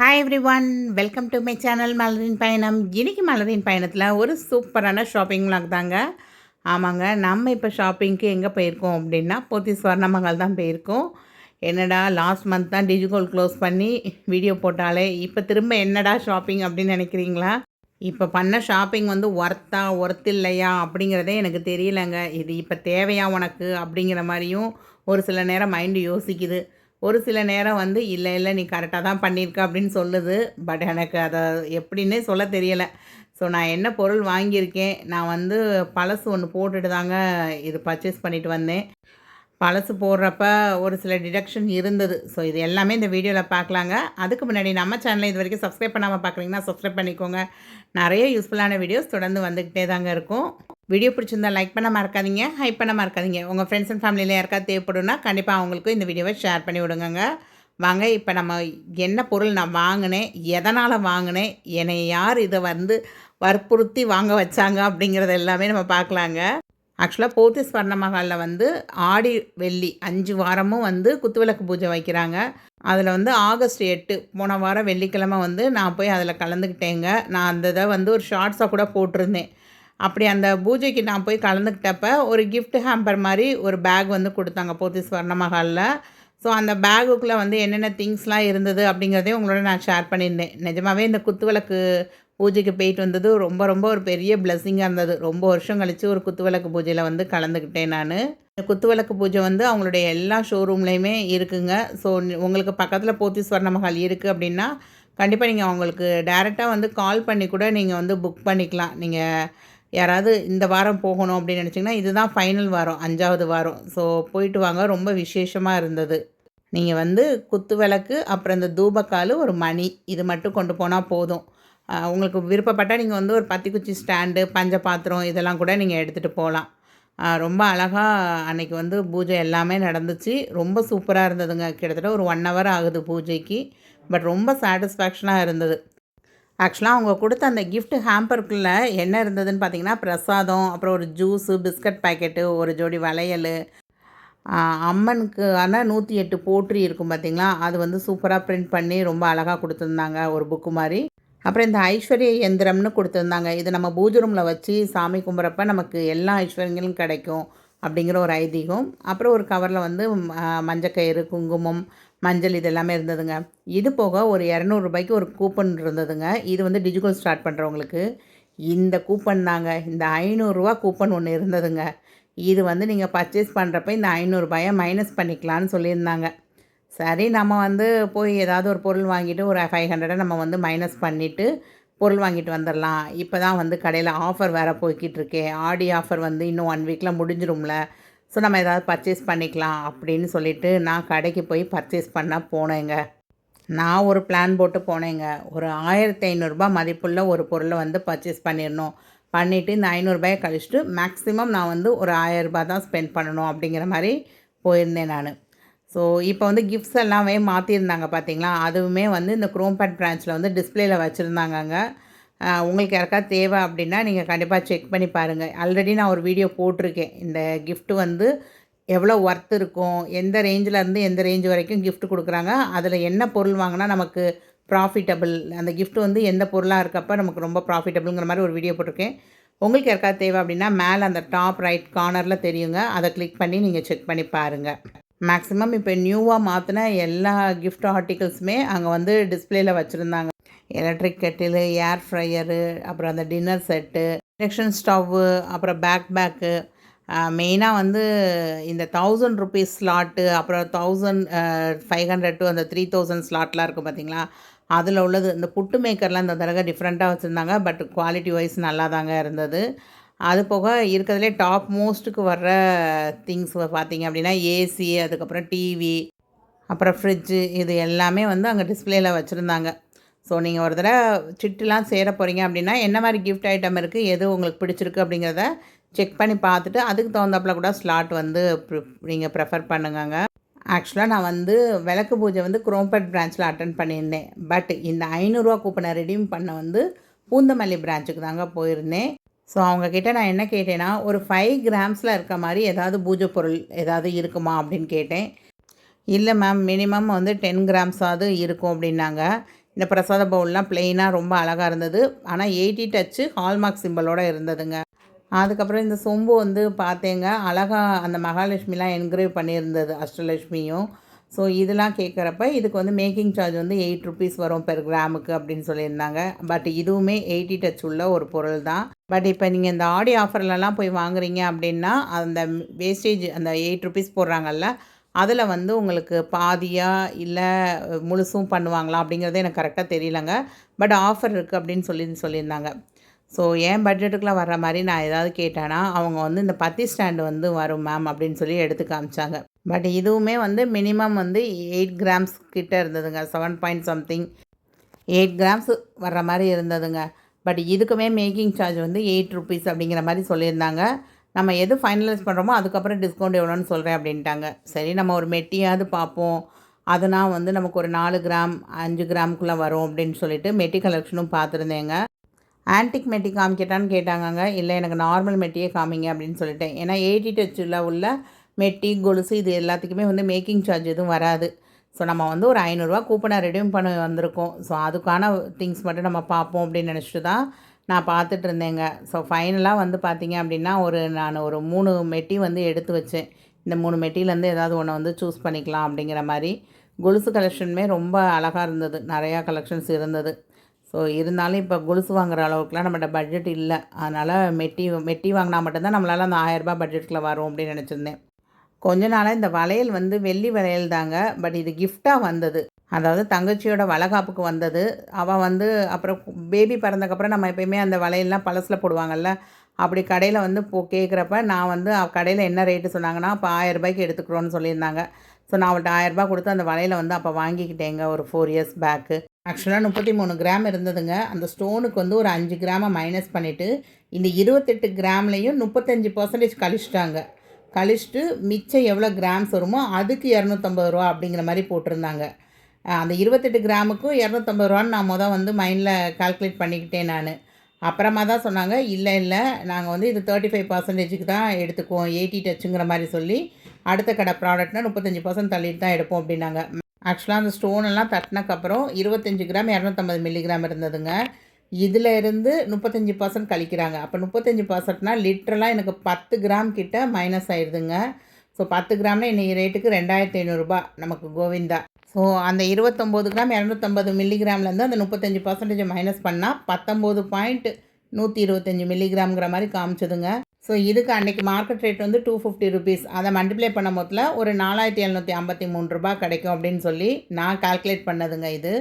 Hi every one, welcome to my channel மலரின் பயணம். இன்றைக்கி மலரின் பயணத்தில் ஒரு சூப்பரான ஷாப்பிங் விளாக் தாங்க. ஆமாங்க, நம்ம இப்போ ஷாப்பிங்க்கு எங்கே போயிருக்கோம் அப்படின்னா போத்தி ஸ்வர்ணமஹால் தான் போயிருக்கோம். என்னடா லாஸ்ட் மந்த் தான் டிஜிகோல் க்ளோஸ் பண்ணி வீடியோ போட்டாலே இப்போ திரும்ப என்னடா ஷாப்பிங் அப்படின்னு நினைக்கிறீங்களா? இப்போ பண்ண ஷாப்பிங் வந்து ஒர்த் இல்லையா அப்படிங்கிறதே எனக்கு தெரியலங்க. இது இப்போ தேவையா உனக்கு அப்படிங்கிற மாதிரியும் ஒரு சில நேரம் மைண்டு யோசிக்குது. ஒரு சில நேரம் வந்து இல்லை இல்லை நீ கரெக்டாக தான் பண்ணியிருக்க அப்படின்னு சொல்லுது. பட் எனக்கு அதை எப்படின்னே சொல்ல தெரியலை. ஸோ நான் என்ன பொருள் வாங்கியிருக்கேன், நான் வந்து பழசு ஒன்று போட்டுட்டு தாங்க இது பர்ச்சேஸ் பண்ணிட்டு வந்தேன். பழசு போடுறப்ப ஒரு சில டிடக்ஷன் இருந்தது. ஸோ இது எல்லாமே இந்த வீடியோவில் பார்க்கலாங்க. அதுக்கு முன்னாடி நம்ம சேனலை இது வரைக்கும் சப்ஸ்கிரைப் பண்ணாமல் பார்க்குறீங்கன்னா சப்ஸ்கிரைப் பண்ணிக்கோங்க. நிறைய யூஸ்ஃபுல்லான வீடியோஸ் தொடர்ந்து வந்துக்கிட்டே தாங்க இருக்கும். வீடியோ பிடிச்சிருந்தா லைக் பண்ண மறக்காதீங்க, ஹைப் பண்ண மறக்காதீங்க. உங்கள் ஃப்ரெண்ட்ஸ் அண்ட் ஃபேமிலியில் யாருக்காவது தேவைப்படும்னா கண்டிப்பாக அவங்களுக்கும் இந்த வீடியோவை ஷேர் பண்ணி விடுங்க. வாங்க, இப்போ நம்ம என்ன பொருள் நான் வாங்கினேன், எதனால் வாங்கினேன், என்னை யார் இதை வந்து வற்புறுத்தி வாங்க வச்சாங்க அப்படிங்கிறது எல்லாமே நம்ம பார்க்கலாங்க. ஆக்சுவலாக போத்தி ஸ்வர்ணமஹாலில் வந்து ஆடி வெள்ளி 5 வாரமும் வந்து குத்துவிளக்கு பூஜை வைக்கிறாங்க. அதில் வந்து ஆகஸ்ட் 8 போன வாரம் வெள்ளிக்கிழமை வந்து நான் போய் அதில் கலந்துக்கிட்டேங்க. நான் அந்த இதை வந்து ஒரு ஷார்ட்ஸாக கூட போட்டிருந்தேன். அப்படி அந்த பூஜைக்கு நான் போய் கலந்துக்கிட்டப்ப ஒரு கிஃப்ட் ஹேம்பர் மாதிரி ஒரு பேக் வந்து கொடுத்தாங்க போத்தி ஸ்வர்ணமஹாலில். ஸோ அந்த பேகுக்குள்ளே வந்து என்னென்ன திங்ஸ்லாம் இருந்தது அப்படிங்கிறதையும் உங்களோட நான் ஷேர் பண்ணியிருந்தேன். நிஜமாகவே இந்த குத்துவிளக்கு பூஜைக்கு போயிட்டு வந்தது ரொம்ப ரொம்ப ஒரு பெரிய பிளெஸ்ஸிங்காக இருந்தது. ரொம்ப வருஷம் கழித்து ஒரு குத்துவிளக்கு பூஜையில் வந்து கலந்துக்கிட்டேன் நான். இந்த குத்துவிளக்கு பூஜை வந்து அவங்களுடைய எல்லா ஷோரூம்லேயுமே இருக்குங்க. ஸோ உங்களுக்கு பக்கத்தில் போத்தி ஸ்வர்ணமஹால் இருக்குது அப்படின்னா கண்டிப்பாக நீங்கள் அவங்களுக்கு டைரெக்டாக வந்து கால் பண்ணி கூட நீங்கள் வந்து புக் பண்ணிக்கலாம். நீங்கள் யாராவது இந்த வாரம் போகணும் அப்படின்னு நினச்சிங்கன்னா இதுதான் ஃபைனல் வாரம், 5வது வாரம். ஸோ போயிட்டு வாங்க, ரொம்ப விசேஷமாக இருந்தது. நீங்கள் வந்து குத்து விளக்கு, அப்புறம் இந்த தூபக்கால், ஒரு மணி, இது மட்டும் கொண்டு போனால் போதும். உங்களுக்கு விருப்பப்பட்டால் நீங்கள் வந்து ஒரு பத்திக்குச்சி ஸ்டாண்டு, பஞ்ச பாத்திரம் இதெல்லாம் கூட நீங்கள் எடுத்துகிட்டு போகலாம். ரொம்ப அழகாக அன்றைக்கி வந்து பூஜை எல்லாமே நடந்துச்சு. ரொம்ப சூப்பராக இருந்ததுங்க. கிட்டத்தட்ட ஒரு 1 ஹவர் ஆகுது பூஜைக்கு. பட் ரொம்ப சாட்டிஸ்ஃபேக்ஷனாக இருந்தது. ஆக்சுவலாக அவங்க கொடுத்த அந்த கிஃப்ட் ஹேம்பருக்குள்ளே என்ன இருந்ததுன்னு பார்த்தீங்கன்னா, பிரசாதம், அப்புறம் ஒரு ஜூஸு, பிஸ்கட் பாக்கெட்டு, ஒரு ஜோடி வளையல், அம்மனுக்கு ஆனால் 108 போற்றி இருக்கும் பார்த்தீங்களா, அது வந்து சூப்பராக பிரிண்ட் பண்ணி ரொம்ப அழகாக கொடுத்துருந்தாங்க, ஒரு புக்கு மாதிரி. அப்புறம் இந்த ஐஸ்வர்ய எந்திரம்னு கொடுத்துருந்தாங்க. இது நம்ம பூஜை ரூமில் வச்சு சாமி கும்பிட்றப்ப நமக்கு எல்லா ஐஸ்வர்யங்களும் கிடைக்கும் அப்படிங்கிற ஒரு ஐதீகம். அப்புறம் ஒரு கவரில் வந்து மஞ்சக்கயிறு, குங்குமம், மஞ்சள் இது எல்லாமே இருந்ததுங்க. இது போக ஒரு ரூ. 200 ஒரு கூப்பன் இருந்ததுங்க. இது வந்து டிஜிகோல் ஸ்டார்ட் பண்ணுறவங்களுக்கு. இந்த கூப்பன் தாங்க, இந்த ரூ. 500 கூப்பன் ஒன்று இருந்ததுங்க. இது வந்து நீங்கள் பர்ச்சேஸ் பண்ணுறப்ப இந்த ரூ. 500 மைனஸ் பண்ணிக்கலான்னு சொல்லியிருந்தாங்க. சரி, நம்ம வந்து போய் ஏதாவது ஒரு பொருள் வாங்கிட்டு ஒரு 500 நம்ம வந்து மைனஸ் பண்ணிவிட்டு பொருள் வாங்கிட்டு வந்துடலாம். இப்போ தான் வந்து கடையில் ஆஃபர் வேறு போய்கிட்டுருக்கே, ஆடி ஆஃபர் வந்து இன்னும் 1 வீக்கில் முடிஞ்சிரும்ல. ஸோ நம்ம ஏதாவது பர்ச்சேஸ் பண்ணிக்கலாம் அப்படின்னு சொல்லிவிட்டு நான் கடைக்கு போய் பர்ச்சேஸ் பண்ண போனேங்க. நான் ஒரு பிளான் போட்டு போனேங்க. ஒரு ரூ. 1500 மதிப்புள்ள ஒரு பொருளை வந்து பர்ச்சேஸ் பண்ணிடணும். பண்ணிவிட்டு இந்த ரூ. 500 கழிச்சிட்டு மேக்ஸிமம் நான் வந்து ஒரு ரூ. 1000 தான் ஸ்பெண்ட் பண்ணணும் அப்படிங்கிற மாதிரி போயிருந்தேன் நான். ஸோ இப்போ வந்து கிஃப்ட்ஸ் எல்லாமே மாற்றிருந்தாங்க பார்த்தீங்களா, அதுவுமே வந்து இந்த குரோம்பேட் பிரான்ச்சில் வந்து டிஸ்பிளேயில் வச்சுருந்தாங்கங்க. உங்களுக்கு யாருக்காவது தேவை அப்படின்னா நீங்கள் கண்டிப்பாக செக் பண்ணி பாருங்கள். ஆல்ரெடி நான் ஒரு வீடியோ போட்டிருக்கேன். இந்த கிஃப்ட்டு வந்து எவ்வளோ ஒர்த் இருக்கும், எந்த ரேஞ்சிலேருந்து எந்த ரேஞ்ச் வரைக்கும் கிஃப்ட் கொடுக்குறாங்க, அதில் என்ன பொருள் வாங்கினா நமக்கு ப்ராஃபிட்டபிள், அந்த கிஃப்ட் வந்து எந்த பொருளாக இருக்கப்போ நமக்கு ரொம்ப ப்ராஃபிட்டபிள்ங்கிற மாதிரி ஒரு வீடியோ போட்டிருக்கேன். உங்களுக்கு யாருக்காவது தேவை அப்படின்னா மேலே அந்த டாப் ரைட் கார்னரில் தெரியுங்க, அதை கிளிக் பண்ணி நீங்கள் செக் பண்ணி பாருங்கள். மேக்ஸிமம் இப்போ நியூவாக மாற்றின எல்லா கிஃப்ட் ஆர்டிகல்ஸுமே அங்கே வந்து டிஸ்பிளேயில் வச்சுருந்தாங்க. எலக்ட்ரிக் கெட்டிலு, ஏர் ஃப்ரையரு, அப்புறம் அந்த டின்னர் செட்டு, இண்டக்ஷன் ஸ்டவ்வு, அப்புறம் பேக்கு, மெயினாக வந்து இந்த ₹1000 ஸ்லாட்டு, அப்புறம் 1500 டு அந்த 3000 ஸ்லாட்லாம் இருக்கும் பார்த்தீங்களா, அதில் உள்ளது. இந்த புட்டு மேக்கர்லாம் இந்த தடவை டிஃப்ரெண்ட்டாக வச்சுருந்தாங்க. பட் குவாலிட்டி வைஸ் நல்லா தாங்க இருந்தது. அது போக இருக்கிறதுலே டாப் மோஸ்ட்டுக்கு வர்ற திங்ஸ் பார்த்தீங்க அப்படின்னா ஏசி, அதுக்கப்புறம் டிவி, அப்புறம் ஃப்ரிட்ஜு, இது எல்லாமே வந்து அங்கே டிஸ்பிளேயில் வச்சுருந்தாங்க. ஸோ நீங்கள் ஒரு தடவை சிட்டுலாம் சேர போகிறீங்க அப்படின்னா என்ன மாதிரி கிஃப்ட் ஐட்டம் இருக்குது, எது உங்களுக்கு பிடிச்சிருக்கு அப்படிங்கிறத செக் பண்ணி பார்த்துட்டு அதுக்கு தகுந்தாப்பில் கூட ஸ்லாட் வந்து நீங்கள் ப்ரெஃபர் பண்ணுங்கங்க. ஆக்சுவலாக நான் வந்து விளக்கு பூஜை வந்து குரோம்பேட் பிரான்ச்சில் அட்டன் பண்ணியிருந்தேன். பட் இந்த ரூ. 500 கூப்பனை ரெடீம் பண்ண வந்து பூந்தமல்லி பிரான்ச்சுக்கு தாங்க போயிருந்தேன். ஸோ அவங்கக்கிட்ட நான் என்ன கேட்டேன்னா, ஒரு 5 கிராம்ஸில் இருக்க மாதிரி ஏதாவது பூஜை பொருள் ஏதாவது இருக்குமா அப்படின்னு கேட்டேன். இல்லை மேம், மினிமம் வந்து 10 கிராம்ஸாவது இருக்கும் அப்படின்னாங்க. இந்த பிரசாத பவுல்லாம் ப்ளெயினாக ரொம்ப அழகாக இருந்தது. ஆனால் 80 டச்சு ஹால்மார்க் சிம்பிளோடு இருந்ததுங்க. அதுக்கப்புறம் இந்த சொம்பு வந்து பார்த்தேங்க, அழகாக அந்த மகாலட்சுமிலாம் என்கிரேவ் பண்ணியிருந்தது, அஷ்டலட்சுமியும். ஸோ இதெல்லாம் கேட்குறப்ப இதுக்கு வந்து மேக்கிங் சார்ஜ் வந்து ₹8 வரும் பெர் கிராமுக்கு அப்படின்னு சொல்லியிருந்தாங்க. பட் இதுவுமே 80 டச் உள்ள ஒரு பொருள் தான். பட் இப்போ நீங்கள் இந்த ஆடி ஆஃபர்லலாம் போய் வாங்குறீங்க அப்படின்னா அந்த வேஸ்டேஜ் அந்த ₹8 போடுறாங்கல்ல, அதில் வந்து உங்களுக்கு பாதியா இல்லை முழுசும் பண்ணுவாங்களா அப்படிங்கிறது எனக்கு கரெக்டாக தெரியலங்க. பட் ஆஃபர் இருக்குது அப்படின்னு சொல்லியிருந்தாங்க. ஸோ என் பட்ஜெட்டுக்குள்ளே வர்ற மாதிரி நான் ஏதாவது கேட்டேன்னா அவங்க வந்து இந்த பத்தி ஸ்டாண்டு வந்து வரும் மேம் அப்படின்னு சொல்லி எடுத்து காமிச்சாங்க. பட் இதுவுமே வந்து மினிமம் வந்து 8 கிராம்ஸ் கிட்ட இருந்ததுங்க. 7 பாயிண்ட் சம்திங் 8 கிராம்ஸ் வர்ற மாதிரி இருந்ததுங்க. பட் இதுக்குமே மேக்கிங் சார்ஜ் வந்து ₹8 அப்படிங்கிற மாதிரி சொல்லியிருந்தாங்க. நம்ம எது ஃபைனலைஸ் பண்ணுறோமோ அதுக்கப்புறம் டிஸ்கவுண்ட் எவ்வளோன்னு சொல்கிறேன் அப்படின்ட்டாங்க. சரி நம்ம ஒரு மெட்டியாவது பார்ப்போம், அதனால் வந்து நமக்கு ஒரு 4 கிராம் 5 கிராமுக்குள்ளே வரும் அப்படின்னு சொல்லிட்டு மெட்டி கலெக்ஷனும் பார்த்துருந்தேங்க. ஆன்டிக் மெட்டி காமிக்கட்டான்னு கேட்டாங்கங்க. இல்லை எனக்கு நார்மல் மெட்டியே காமிங்க அப்படின்னு சொல்லிட்டேன். ஏன்னா 80 டச்சில் உள்ள மெட்டி கொலுசு இது எல்லாத்துக்குமே வந்து மேக்கிங் சார்ஜ் எதுவும் வராது. ஸோ நம்ம வந்து ஒரு ₹500 கூப்பனை ரெடியூம் பண்ண வந்திருக்கோம். ஸோ அதுக்கான திங்ஸ் மட்டும் நம்ம பார்ப்போம் அப்படின்னு நினச்சிட்டு தான் நான் பார்த்துட்டு இருந்தேங்க. ஸோ ஃபைனலாக வந்து பார்த்திங்க அப்படின்னா நான் ஒரு 3 மெட்டி வந்து எடுத்து வச்சேன். இந்த 3 மெட்டிலேருந்து ஏதாவது ஒன்று வந்து சூஸ் பண்ணிக்கலாம் அப்படிங்கிற மாதிரி. கொலுசு கலெக்ஷனுமே ரொம்ப அழகாக இருந்தது. நிறையா கலெக்ஷன்ஸ் இருந்தது. ஸோ இருந்தாலும் இப்போ கொலுசு வாங்குற அளவுக்குலாம் நம்மகிட்ட பட்ஜெட் இல்லை. அதனால் மெட்டி வாங்கினா மட்டும்தான் நம்மளால் அந்த ₹1000 பட்ஜெட்டில் வரும் அப்படின்னு நினச்சிருந்தேன். கொஞ்ச நாளாக இந்த வளையல் வந்து வெள்ளி வளையல் தாங்க. பட் இது கிஃப்டாக வந்தது. அதாவது தங்கச்சியோட வளைகாப்புக்கு வந்தது. அவள் வந்து அப்புறம் பேபி பிறந்தக்கப்புறம் நம்ம எப்பயுமே அந்த வளையல்லாம் பழசில் போடுவாங்கள்ல, அப்படி கடையில் வந்து கேட்குறப்ப நான் வந்து கடையில் என்ன ரேட்டு சொன்னாங்கன்னா, அப்போ ₹1000 எடுத்துக்கிறோன்னு சொல்லியிருந்தாங்க. ஸோ நான் அவள்கிட்ட ₹1000 கொடுத்து அந்த வளையலை வந்து அப்போ வாங்கிக்கிட்டேங்க ஒரு 4 இயர்ஸ் பேக்கு. ஆக்சுவலாக 33 கிராம் இருந்ததுங்க. அந்த ஸ்டோனுக்கு வந்து ஒரு 5 கிராமை மைனஸ் பண்ணிவிட்டு இந்த 28 கிராம்லேயும் 35% கழிச்சிட்டாங்க. கழிச்சிட்டு மிச்சம் எவ்வளோ கிராம்ஸ் வருமோ அதுக்கு ₹250 அப்படிங்கிற மாதிரி போட்டிருந்தாங்க. அந்த 28 கிராமுக்கும் ₹250 நான் வந்து மைண்டில் கால்குலேட் பண்ணிக்கிட்டேன் நான். அப்புறமா தான் சொன்னாங்க, இல்லை நாங்கள் வந்து இது 35%க்கு தான் எடுத்துக்குவோம், 80 டச்சுங்கிற மாதிரி சொல்லி அடுத்த கடை ப்ராடக்ட்னா 35% தள்ளிட்டு தான் எடுப்போம் அப்படின்னாங்க. ஆக்சுவலாக அந்த ஸ்டோனெல்லாம் தட்டினக்கப்புறம் 25 கிராம் 250 மில்லிகிராம் இருந்ததுங்க. இதில் இருந்து 35% கழிக்கிறாங்க. அப்போ 35%னா லிட்ரலாக எனக்கு 10 கிராம் கிட்ட மைனஸ் ஆயிடுதுங்க. ஸோ 10 கிராம்னா இன்றைக்கி ரேட்டுக்கு ₹2500 நமக்கு கோவிந்தா. ஸோ அந்த 29 கிராம் 250 மில்லிகிராம்லேருந்து அந்த 35% மைனஸ் பண்ணால் 19.125 மில்லிகிராம்ங்கிற மாதிரி காமிச்சதுங்க. ஸோ இதுக்கு அன்றைக்கி மார்க்கெட் ரேட் வந்து ₹250. அதை மல்டிப்ளை பண்ண மொத்தத்தில் ஒரு ₹4753 கிடைக்கும் அப்படின்னு சொல்லி நான் கால்குலேட் பண்ணதுங்க இது.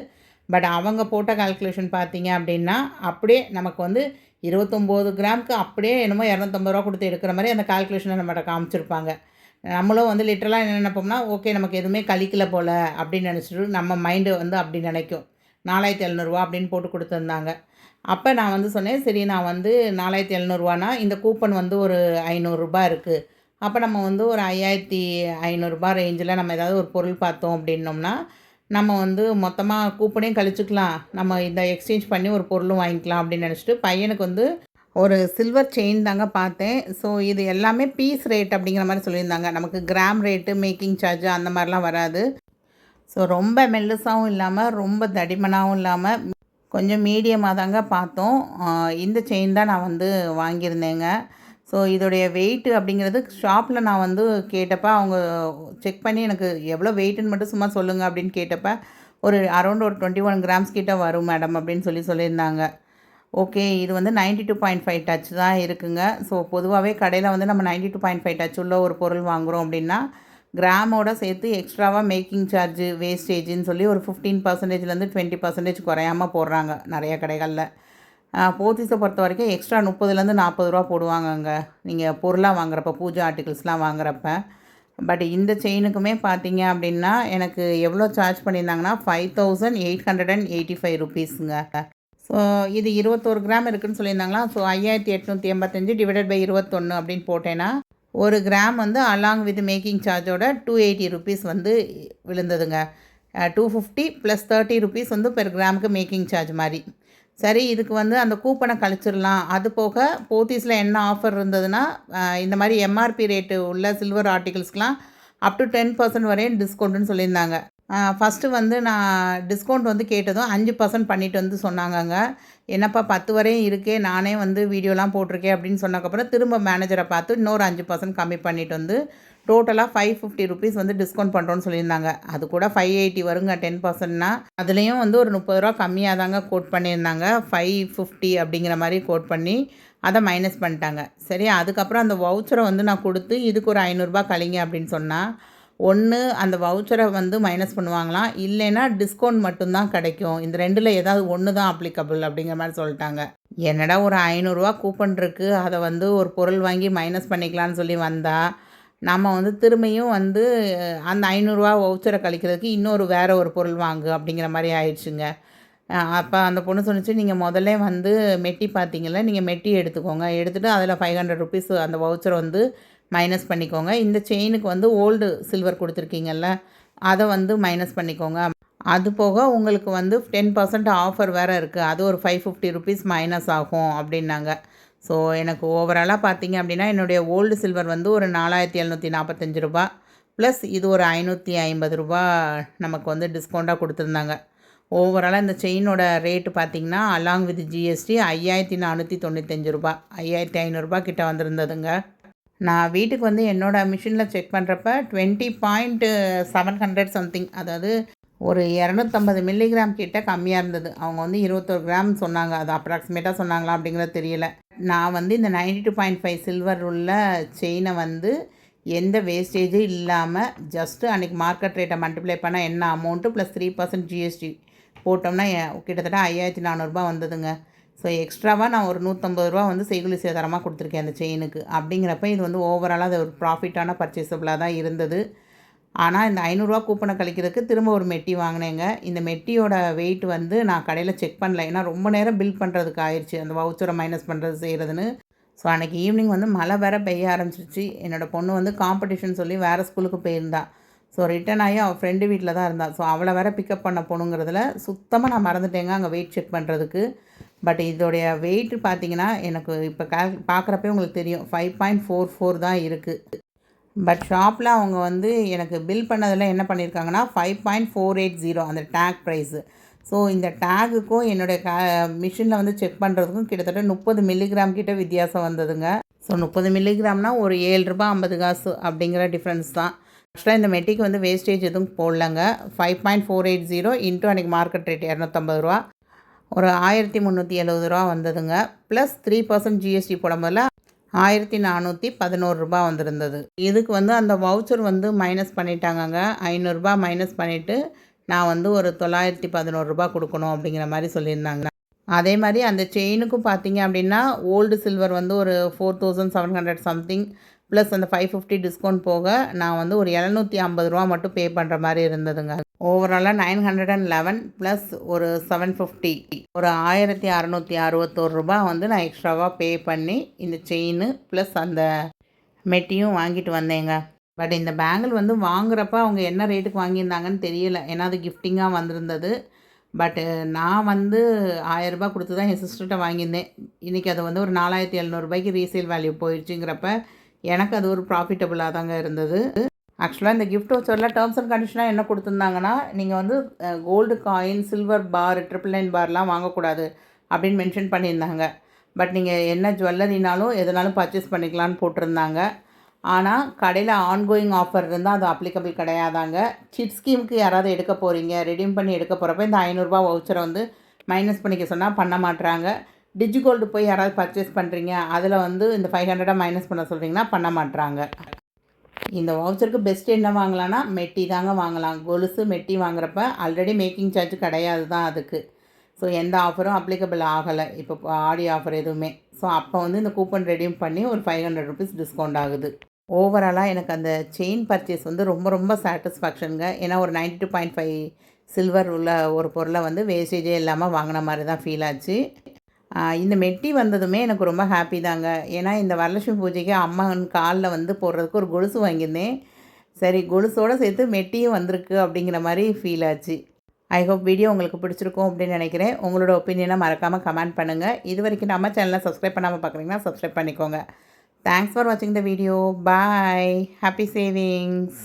பட் அவங்க போட்ட கால்குலேஷன் பார்த்தீங்க அப்படின்னா அப்படியே நமக்கு வந்து 29 கிராமுக்கு அப்படியே என்னமோ ₹250 கொடுத்து எடுக்கிற மாதிரி அந்த கால்குலேஷனை நம்மகிட்ட காமிச்சிருப்பாங்க. நம்மளும் வந்து லிட்டரலாக என்ன நினைப்போம்னா, ஓகே நமக்கு எதுவுமே கழிக்கல போல் அப்படின்னு நினச்சிட்டு நம்ம மைண்டு வந்து அப்படி நினைக்கும். ₹4700 அப்படின்னு போட்டு கொடுத்துருந்தாங்க. அப்போ நான் வந்து சொன்னேன், சரி நான் வந்து ₹4700னா இந்த கூப்பன் வந்து ஒரு ₹500 இருக்குது. அப்போ நம்ம வந்து ஒரு ₹5500 ரேஞ்சில் நம்ம ஏதாவது ஒரு பொருள் பார்த்தோம் அப்படின்னோம்னா, நம்ம வந்து மொத்தமாக கூப்பனையும் கழிச்சுக்கலாம். நம்ம இதை எக்ஸ்சேஞ்ச் பண்ணி ஒரு பொருளும் வாங்கிக்கலாம் அப்படின்னு நினச்சிட்டு பையனுக்கு வந்து ஒரு சில்வர் செயின் தாங்க பார்த்தேன். ஸோ இது எல்லாமே பீஸ் ரேட் அப்படிங்கிற மாதிரி சொல்லியிருந்தாங்க. நமக்கு கிராம் ரேட்டு, மேக்கிங் சார்ஜ் அந்த மாதிரிலாம் வராது. ஸோ ரொம்ப மெல்லுசாகவும் இல்லாமல் ரொம்ப தடிமனாகவும் இல்லாமல் கொஞ்சம் மீடியமாக தாங்க பார்த்தோம். இந்த செயின் தான் நான் வந்து வாங்கியிருந்தேங்க. ஸோ இதோடைய வெயிட்டு அப்படிங்கிறது ஷாப்பில் நான் வந்து கேட்டப்போ அவங்க செக் பண்ணி எனக்கு எவ்வளோ வெயிட்டுன்னு மட்டும் சும்மா சொல்லுங்கள் அப்படின்னு கேட்டப்போ ஒரு அரௌண்ட் ஒரு 21 கிராம்ஸ் கிட்ட வரும் மேடம் அப்படின்னு சொல்லியிருந்தாங்க. ஓகே, இது வந்து 92.5 டச் தான் இருக்குங்க. ஸோ பொதுவாகவே கடையில் வந்து நம்ம 92.5 டச் உள்ள ஒரு பொருள் வாங்குகிறோம் அப்படின்னா கிராமோட சேர்த்து எக்ஸ்ட்ராவாக மேக்கிங் சார்ஜு வேஸ்டேஜின்னு சொல்லி ஒரு 15%லேருந்து 20% குறையாமல் போடுறாங்க நிறைய கடைகளில். போத்தீஸை பொறுத்த வரைக்கும் எக்ஸ்ட்ரா 30லேருந்து ₹40 போடுவாங்கங்க நீங்கள் பொருளாக வாங்குறப்ப, பூஜை ஆர்டிகல்ஸ்லாம் வாங்குறப்ப. பட் இந்த செயினுக்குமே பார்த்தீங்க அப்படின்னா எனக்கு எவ்வளோ சார்ஜ் பண்ணியிருந்தாங்கன்னா ₹5885ங்க. ஸோ இது 21 கிராம் இருக்குதுன்னு சொல்லியிருந்தாங்களா. ஸோ 5885 டிவைடட் பை 21 அப்படின்னு போட்டேன்னா ஒரு கிராம் வந்து அலாங் வித் மேக்கிங் சார்ஜோட ₹280 வந்து விழுந்ததுங்க. 250 ப்ளஸ் ₹30 வந்து பெர் கிராமுக்கு மேக்கிங் சார்ஜ் மாதிரி. சரி இதுக்கு வந்து அந்த கூப்பனை கழிச்சிடலாம். அது போக போத்தீஸில் என்ன ஆஃபர் இருந்ததுன்னா இந்த மாதிரி எம்ஆர்பி ரேட்டு உள்ள சில்வர் ஆர்டிகல்ஸ்க்கெலாம் அப் டு 10% வரையும் டிஸ்கவுண்ட்டுன்னு சொல்லியிருந்தாங்க. ஃபஸ்ட்டு வந்து நான் டிஸ்கவுண்ட் வந்து கேட்டதும் 5% பண்ணிட்டு வந்து சொன்னாங்கங்க. என்னப்பா 10 வரையும் இருக்கே, நானே வந்து வீடியோலாம் போட்டிருக்கேன் அப்படின்னு சொன்னதுக்கப்புறம் திரும்ப மேனேஜரை பார்த்து இன்னொரு 5% கம்மி பண்ணிட்டு வந்து டோட்டலாக ₹550 வந்து டிஸ்கவுண்ட் பண்ணுறோன்னு சொல்லியிருந்தாங்க. அது கூட 580 வருங்க 10%னா. அதுலேயும் வந்து ஒரு ₹30 கம்மியாக தாங்க கோட் பண்ணியிருந்தாங்க. 550 அப்படிங்கிற மாதிரி கோட் பண்ணி அதை மைனஸ் பண்ணிட்டாங்க. சரி, அதுக்கப்புறம் அந்த வவுச்சரை வந்து நான் கொடுத்து இதுக்கு ஒரு ₹500 கழிங்க அப்படின்னு சொன்னால், ஒன்று அந்த வவுச்சரை வந்து மைனஸ் பண்ணுவாங்களாம், இல்லைன்னா டிஸ்கவுண்ட் மட்டும்தான் கிடைக்கும். இந்த 2ல் ஏதாவது ஒன்று தான் அப்ளிகபிள் அப்படிங்கிற மாதிரி சொல்லிட்டாங்க. என்னடா ஒரு ₹500 கூப்பன் இருக்குது, அதை வந்து ஒரு பொருள் வாங்கி மைனஸ் பண்ணிக்கலான்னு சொல்லி வந்தால், நம்ம வந்து திரும்பியும் வந்து அந்த ₹500 வவுச்சரை கழிக்கிறதுக்கு இன்னொரு வேறு ஒரு பொருள் வாங்கு அப்படிங்கிற மாதிரி ஆயிடுச்சுங்க. அப்போ அந்த பொண்ணு சொன்னிச்சு, நீங்கள் முதல்ல வந்து மெட்டி பார்த்தீங்கள்ல, நீங்கள் மெட்டி எடுத்துக்கோங்க, எடுத்துகிட்டு அதில் ₹500 அந்த வவுச்சரை வந்து மைனஸ் பண்ணிக்கோங்க. இந்த செயினுக்கு வந்து ஓல்டு சில்வர் கொடுத்துருக்கீங்கல்ல, அதை வந்து மைனஸ் பண்ணிக்கோங்க. அது போக உங்களுக்கு வந்து 10% ஆஃபர் வேறு இருக்குது, அது ஒரு ₹550 மைனஸ் ஆகும் அப்படின்னாங்க. ஸோ எனக்கு ஓவராலாக பார்த்தீங்க அப்படின்னா என்னுடைய ஓல்டு சில்வர் வந்து ஒரு ₹4745 ப்ளஸ் இது ஒரு ₹550 நமக்கு வந்து டிஸ்கவுண்ட்டாக கொடுத்துருந்தாங்க. ஓவராலாக இந்த செயினோட ரேட்டு பார்த்திங்கன்னா அலாங் வித் ஜிஎஸ்டி ₹5495 ₹5500 கிட்ட வந்திருந்ததுங்க. நான் வீட்டுக்கு வந்து என்னோடய மிஷினில் செக் பண்ணுறப்ப 20.700 சம்திங், அதாவது ஒரு 250 மில்லிகிராம் கிட்ட கம்மியாக இருந்தது. அவங்க வந்து 21 கிராம் சொன்னாங்க, அது அப்ராக்சிமேட்டாக சொன்னாங்களா அப்படிங்கிறது தெரியல. நான் வந்து இந்த 92.5 சில்வர் உள்ள செயினை வந்து எந்த வேஸ்டேஜும் இல்லாமல் ஜஸ்ட்டு அன்றைக்கி மார்க்கெட் ரேட்டை மல்டிப்ளை பண்ணால் என்ன அமௌண்ட்டு ப்ளஸ் 3% ஜிஎஸ்டி போட்டோம்னா கிட்டத்தட்ட ₹5400 வந்ததுங்க. ஸோ எக்ஸ்ட்ராவாக நான் ஒரு ₹150 வந்து செய்கூலி சேதாரமாக கொடுத்துருக்கேன் அந்த செயினுக்கு. அப்படிங்கிறப்ப இது வந்து ஓவராலாக அது ஒரு ப்ராஃபிட்டான பர்ச்சேசபிளாக தான் இருந்தது. ஆனால் இந்த ₹500 கூப்பனை கழிக்கிறதுக்கு திரும்ப ஒரு மெட்டி வாங்கினேங்க. இந்த மெட்டியோட வெயிட் வந்து நான் கடையில் செக் பண்ணல, ஏன்னா ரொம்ப நேரம் பில் பண்ணுறதுக்கு ஆயிடுச்சு அந்த வவுச்சரை மைனஸ் பண்ணுறது செய்கிறதுன்னு. ஸோ அன்றைக்கி ஈவினிங் வந்து மழை வேறு பெய்ய ஆரம்பிச்சிருச்சு. என்னோடய பொண்ணு வந்து காம்படிஷன் சொல்லி வேறு ஸ்கூலுக்கு போயிருந்தா. ஸோ ரிட்டர்ன் ஆகி அவள் ஃப்ரெண்டு வீட்டில் தான் இருந்தாள். ஸோ அவளை வேறு பிக்கப் பண்ண போகணுங்கிறதுல சுத்தமாக நான் மறந்துட்டேங்க அங்கே வெயிட் செக் பண்ணுறதுக்கு. பட் இதோடைய வெயிட் பார்த்திங்கன்னா எனக்கு இப்போ பார்க்குறப்பே உங்களுக்கு தெரியும் 5.44 தான் இருக்குது. பட் ஷாப்பில் அவங்க வந்து எனக்கு பில் பண்ணதில் என்ன பண்ணியிருக்காங்கன்னா 5.480 அந்த டேக் ப்ரைஸு. ஸோ இந்த டேகுக்கும் என்னுடைய மிஷினில் வந்து செக் பண்ணுறதுக்கும் கிட்டத்தட்ட 30 மில்லிகிராம் கிட்ட வித்தியாசம் வந்ததுங்க. ஸோ 30 மில்லிகிராம்னால் ஒரு ₹7.50 அப்படிங்கிற டிஃப்ரென்ஸ் தான். ஆக்சுவலாக இந்த மெட்டிக்கு வந்து வேஸ்டேஜ் எதுவும் போடலங்க. 5.480 இன்ட்டு அன்றைக்கி மார்க்கெட் ரேட் ₹250 ஒரு ₹1370 வந்ததுங்க. ப்ளஸ் 3% ஜிஎஸ்டி போடும்போதில் ₹1411 வந்திருந்தது. இதுக்கு வந்து அந்த வவுச்சர் வந்து மைனஸ் பண்ணிட்டாங்கங்க. ₹500 மைனஸ் பண்ணிவிட்டு நான் வந்து ஒரு ₹911 கொடுக்கணும் அப்படிங்கிற மாதிரி சொல்லியிருந்தாங்க. அதே மாதிரி அந்த செயினுக்கும் பார்த்தீங்க அப்படின்னா ஓல்டு சில்வர் வந்து ஒரு 4700 சம்திங் ப்ளஸ் அந்த 550 டிஸ்கவுண்ட் போக நான் வந்து ஒரு ₹750 மட்டும் பே பண்ணுற மாதிரி இருந்ததுங்க. ஓவராலாக 911 ப்ளஸ் ஒரு 750 ஒரு ₹1661 வந்து நான் எக்ஸ்ட்ராவாக பே பண்ணி இந்த செயின் ப்ளஸ் அந்த மெட்டியும் வாங்கிட்டு வந்தேங்க. பட் இந்த பேங்கிள் வந்து வாங்குறப்ப அவங்க என்ன ரேட்டுக்கு வாங்கியிருந்தாங்கன்னு தெரியல, ஏன்னா அது கிஃப்டிங்காக வந்திருந்தது. பட்டு நான் வந்து ₹1000 கொடுத்து தான் என் சிஸ்டர்கிட்ட வாங்கியிருந்தேன். இன்றைக்கி அது வந்து ஒரு ₹4700 ரீசேல் வேல்யூ போயிடுச்சுங்கிறப்ப எனக்கு அது ஒரு ப்ராஃபிட்டபுளாக தாங்க இருந்தது. ஆக்சுவலாக இந்த கிஃப்ட் வச்சரில் டேர்ம்ஸ் அண்ட் கண்டிஷனாக என்ன கொடுத்துருந்தாங்கன்னா, நீங்கள் வந்து கோல்டு காயின், சில்வர் பார், 999 பார்லாம் வாங்கக்கூடாது அப்படின்னு மென்ஷன் பண்ணியிருந்தாங்க. பட் நீங்கள் என்ன ஜுவல்லரினாலும் எதனாலும் பர்ச்சேஸ் பண்ணிக்கலான்னு போட்டிருந்தாங்க. ஆனால் கடையில் ஆன்கோயிங் ஆஃபர் இருந்தால் அது அப்ளிகபிள் கிடையாதாங்க. கிட் ஸ்கீமுக்கு யாராவது எடுக்க போகிறீங்க, ரெடீம் பண்ணி எடுக்க போகிறப்ப இந்த ₹500 வவுச்சரை வந்து மைனஸ் பண்ணிக்க சொன்னால் பண்ண மாட்டுறாங்க. டிஜிகோல்டு போய் யாராவது பர்ச்சேஸ் பண்ணுறீங்க, அதில் வந்து இந்த 500 மைனஸ் பண்ண சொல்கிறீங்கன்னா பண்ண மாட்டுறாங்க. இந்த வவுச்சருக்கு பெஸ்ட் என்ன வாங்கலான்னா மெட்டி தாங்க வாங்கலாம். கொலுசு மெட்டி வாங்குறப்ப ஆல்ரெடி மேக்கிங் சார்ஜ் கிடையாது தான் அதுக்கு. ஸோ எந்த ஆஃபரும் அப்ளிகபிள் ஆகலை இப்போ ஆடி ஆஃபர் எதுவுமே. ஸோ அப்போ வந்து இந்த கூப்பன் ரெடீம் பண்ணி ஒரு ₹500 டிஸ்கவுண்ட் ஆகுது. ஓவராலாக எனக்கு அந்த செயின் பர்ச்சேஸ் வந்து ரொம்ப ரொம்ப சாட்டிஸ்ஃபேக்ஷனுங்க. ஏன்னா ஒரு 92.5 சில்வர் உள்ள ஒரு பொருளை வந்து வேஸ்டேஜே இல்லாமல் வாங்கின மாதிரி தான் ஃபீல் ஆச்சு. இந்த மெட்டி வந்ததுமே எனக்கு ரொம்ப ஹாப்பி தாங்க. ஏன்னா இந்த வரலட்சுமி பூஜைக்கு அம்மன் காலில் வந்து போடுறதுக்கு ஒரு கொலுசு வாங்கியிருந்தேன். சரி, கொலுசோடு சேர்த்து மெட்டியும் வந்திருக்கு அப்படிங்கிற மாதிரி ஃபீல் ஆச்சு. ஐ ஹோப் வீடியோ உங்களுக்கு பிடிச்சிருக்கும் அப்படின்னு நினைக்கிறேன். உங்களோட ஒப்பீனியனை மறக்காமல் கமெண்ட் பண்ணுங்கள். இது வரைக்கும் நம்ம சேனலை சப்ஸ்கிரைப் பண்ணாமல் பார்க்குறீங்கன்னா சப்ஸ்கிரைப் பண்ணிக்கோங்க. தேங்க்ஸ் ஃபார் வாட்சிங் the video. Bye. Happy savings.